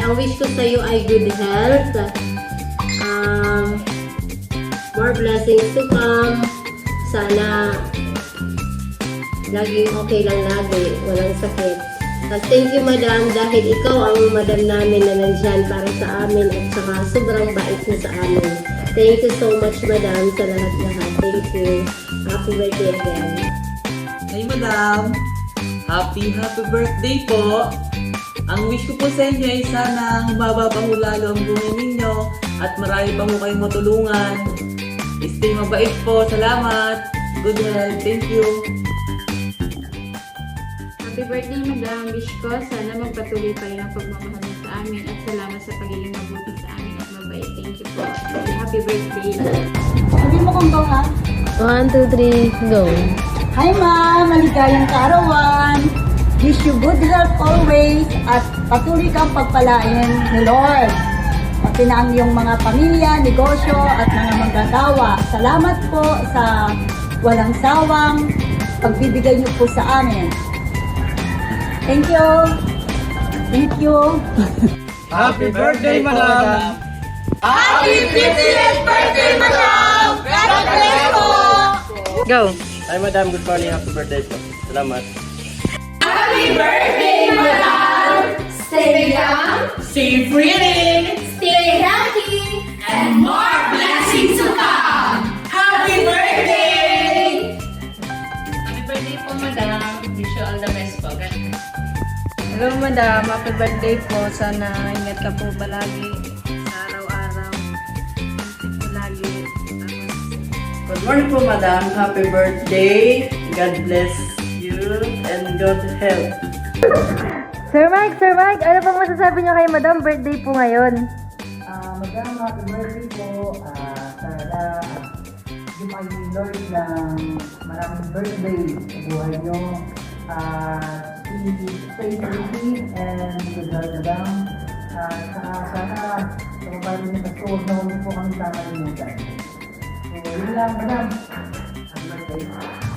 ang wish ko sa iyo ay good health. More blessings to come. Sana laging okay lang lagi, walang sakit. Thank you, Madam, dahil ikaw ang Madam namin na nandyan para sa amin at saka sobrang bait mo sa amin. Thank you so much, Madam, sa lahat-lahat. Thank you. Happy birthday again. Hey, Madam! Happy birthday po! Ang wish ko po sa inyo ay sana humaba pa ho lalo ang buhay ninyo at marami pa ho kayong matulungan. Stay mabait po. Salamat! Good health. Thank you! Happy birthday, Madam. Wish ko sana magpatuloy pa rin ang pagmamahal mo sa amin at salamat sa pagiging mabuti sa amin at mabait. Thank you po. Happy birthday. Sabi mo kung ba ha? 1, 2, 3, go! Hi ma'am! Maligayang kaarawan! Wish you good health always at patuloy kang pagpalain ni Lord. Pati na ang iyong mga pamilya, negosyo at mga manggagawa. Salamat po sa walang sawang pagbibigay niyo po sa amin. Thank you! Thank you! Happy birthday, Madam! Happy 50th birthday, Madam! God bless po! Go! Hi, Madam. Good morning. Happy birthday po. Salamat. Happy birthday, Madam! Stay young, Stay breathing! stay healthy, and more blessings to come! Happy birthday! Happy birthday po, Madam. Wish you all the best po. Hello, Madam. Happy birthday po. Sana ingat ka po palagi sa araw-araw. Ingat po lagi. Good morning po, Madam. Happy birthday! God bless you and God help. Sir Mike, ano pong masasabi niyo kay Madam? Birthday po ngayon. Madam, happy birthday po. Sana yung ay Lord ng maraming birthday sa buhay nyo. Stay healthy and good health, Madam. Sana sa mabali niyo sa school na huwag po kami kakalimutan. So, yun lang, Madam. Happy birthday.